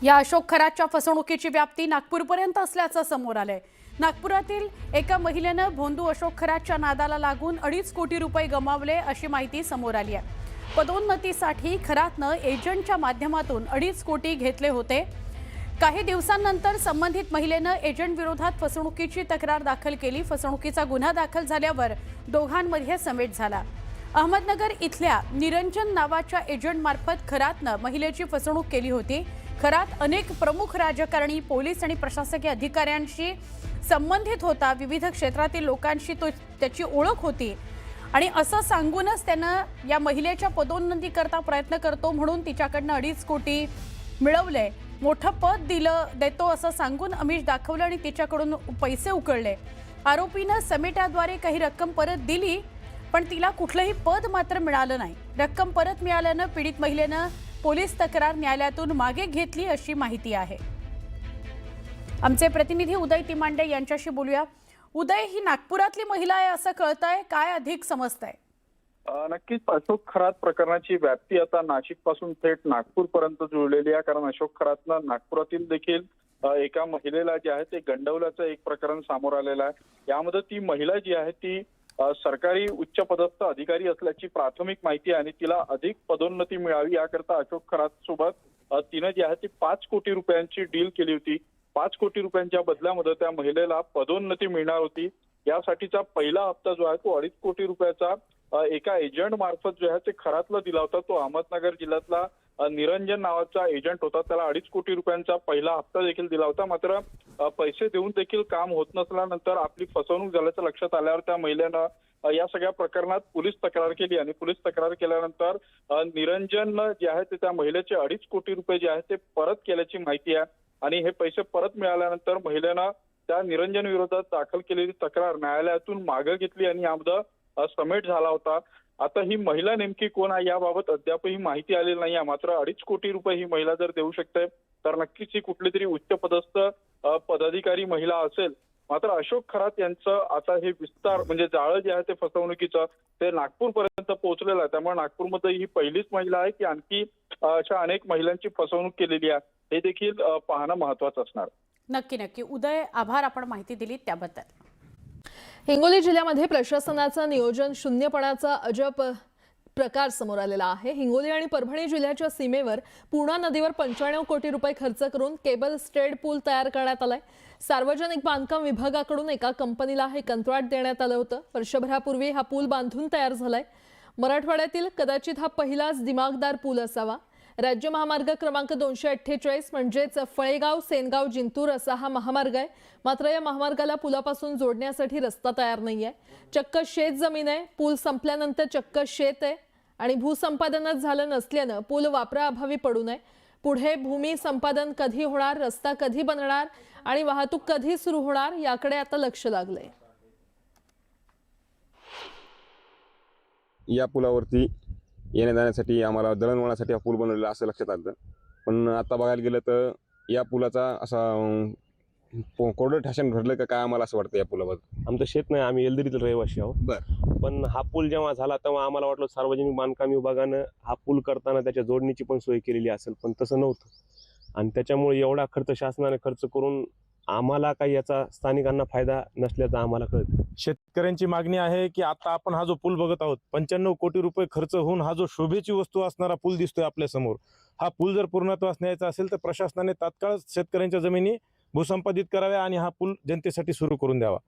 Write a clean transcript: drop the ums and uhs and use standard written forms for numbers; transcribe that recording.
या अशोक खरातच्या फसवणुकीची व्याप्ती नागपूरपर्यंत असल्याचं समोर आलंय। नागपुरातील एका महिलेनं भोंदू अशोक खरातच्या नादाला लागून 2.5 कोटी रुपये गमावले अशी माहिती समोर आली आहे। पदोन्नतीसाठी खरातनं एजंटच्या माध्यमातून 2.5 कोटी घेतले होते। काही दिवसांनंतर संबंधित महिलेनं एजंट विरोधात फसवणुकीची तक्रार दाखल केली। फसवणुकीचा गुन्हा दाखल झाल्यावर दोघांमध्ये समेट झाला। अहमदनगर इथल्या निरंजन नावाच्या एजंट मार्फत खरातनं महिलेची फसवणूक केली होती। खरात अनेक प्रमुख राजकारणी, पोलीस आणि प्रशासकीय अधिकाऱ्यांशी संबंधित होता। विविध क्षेत्रातील लोकांशी त्याची ओळख होती आणि असं सांगूनच त्यानं या महिलेच्या पदोन्नतीकरता प्रयत्न करतो म्हणून तिच्याकडनं 2.5 कोटी मिळवले। मोठं पद देतो असं सांगून आमिष दाखवलं आणि तिच्याकडून पैसे उकळले। आरोपीनं समेटाद्वारे काही रक्कम परत दिली, पण तिला कुठलंही पद मात्र मिळालं नाही। रक्कम परत मिळाल्यानं पीडित महिलेनं पोलीस तक्रार न्यायालयातून मागे घेतली अशी माहिती आहे। आमचे प्रतिनिधी उदय तिमांडे यांच्याशी बोलूया। उदय, ही नागपुरातली महिला आहे असं कळतंय, काय अधिक समजतंय? नक्कीच अशोक खरात प्रकरणाची व्याप्ती आता नाशिक पासून थेट नागपूर पर्यंत जुळलेली आहे। कारण अशोक खरातनं नागपुरातील देखील एका महिलेला जे आहे ते गंडवल्याचं एक प्रकरण समोर आलेलं आहे। यामध्ये ती महिला जी आहे ती सरकारी उच्च पदस्थ अधिकारी असल्याची प्राथमिक माहिती आहे आणि तिला अधिक पदोन्नती मिळावी याकरता अशोक खरात सोबत तिने जी आहे ती 5 कोटी रुपयांची डील केली होती। 5 कोटी रुपयांच्या बदल्यामध्ये त्या महिलेला पदोन्नती मिळणार होती। यासाठीचा पहिला हप्ता जो आहे तो 2.5 कोटी रुपयाचा एका एजंट मार्फत जो आहे ते खरातला दिला होता। तो अहमदनगर जिल्ह्यातला निरंजन नावाचा एजंट होता। त्याला 2.5 कोटी रुपयांचा पहिला हप्ता देखील दिला होता। मात्र पैसे देऊन देखील काम होत नसल्यानंतर आपली फसवणूक झाल्याचं लक्षात आल्यावर त्या महिलेनं या सगळ्या प्रकरणात पोलीस तक्रार केली आणि पोलीस तक्रार केल्यानंतर निरंजन जे आहे ते त्या महिलेचे 2.5 कोटी रुपये जे आहे ते परत केल्याची माहिती आहे आणि हे पैसे परत मिळाल्यानंतर महिलेनं त्या निरंजन विरोधात दाखल केलेली तक्रार न्यायालयातून मागे घेतली आणि यामध्ये समेट झाला होता। आता ही महिला नेमकी कोण आहे याबाबत अद्यापही माहिती आलेली नाही आहे। मात्र 2.5 कोटी रुपये ही महिला जर देऊ शकते तर नक्कीच ही कुठली तरी उच्च पदस्थ पदाधिकारी महिला असेल। मात्र अशोक खरात यांचं आता हे विस्तार म्हणजे जाळं जे आहे ते फसवणुकीचं ते नागपूरपर्यंत पोहोचलेलं आहे। त्यामुळे नागपूरमध्ये ही पहिलीच महिला आहे की आणखी अशा अनेक महिलांची फसवणूक केलेली आहे हे देखील पाहणं महत्त्वाचं असणार। नक्की उदय, आभार, आपण माहिती दिली त्याबद्दल। हिंगोली जिल्ह्यामध्ये प्रशासनाचं नियोजन शून्यपणाचा अजब प्रकार समोर आलेला आहे। हिंगोली आणि परभणी जिल्ह्याच्या सीमेवर पूर्णा नदीवर 95 कोटी रुपये खर्च करून केबल स्ट्रेड पूल तयार करण्यात आलाय। सार्वजनिक बांधकाम विभागाकडून एका कंपनीला हे कंत्राट देण्यात आलं होतं। वर्षभरापूर्वी हा पूल बांधून तयार झालाय। मराठवाड्यातील कदाचित हा पहिलाच दिमागदार पूल असावा। राज्य महामार्ग क्रमांक 248 म्हणजेच फळेगाव सेनगाव जिंतूर असा हा महामार्ग आहे। मात्र या महामार्गाला पुलापासून जोडण्यासाठी रस्ता तयार नाहीये। चक्क शेत जमीन आहे। पूल संपल्यानंतर चक्क शेत आहे आणि भूसंपादनच झालं नसल्यानं पूल वापराअभावी पडू नये। पुढे भूमी संपादन कधी होणार, रस्ता कधी बनणार आणि वाहतूक कधी सुरू होणार याकडे आता लक्ष लागलंय। या पुलावरती येण्या जाण्यासाठी आम्हाला दळणवळणासाठी हा पूल बनवलेला असं लक्षात आलं। पण आता बघायला गेलं तर या पुलाचा असा कोरडं ठासन घडलं का काय आम्हाला असं वाटतं। या पुलाबद्दल आमचं शेत नाही, आम्ही एलदरीतील रहिवासी आहोत। बरं, पण हा पूल जेव्हा झाला तेव्हा आम्हाला वाटलं सार्वजनिक बांधकाम विभागानं हा पूल करताना त्याच्या जोडणीची पण सोय केलेली असेल, पण तसं नव्हतं आणि त्याच्यामुळे एवढा खर्च शासनाने खर्च करून आम्हाला काही याचा स्थानिकांना फायदा नसल्याचं आम्हाला कळतं। शेतकऱ्यांची मागणी आहे की आता आपण हा जो पूल बघत आहोत 95 कोटी रुपये खर्च होऊन हा जो शोभेची वस्तू असणारा पूल दिसतोय आपल्या समोर, हा पूल जर पूर्णत्वास न्यायचा असेल तर प्रशासनाने तात्काळ शेतकऱ्यांच्या जमिनी भूसंपादित कराव्या आणि हा पूल जनतेसाठी सुरू करून द्यावा।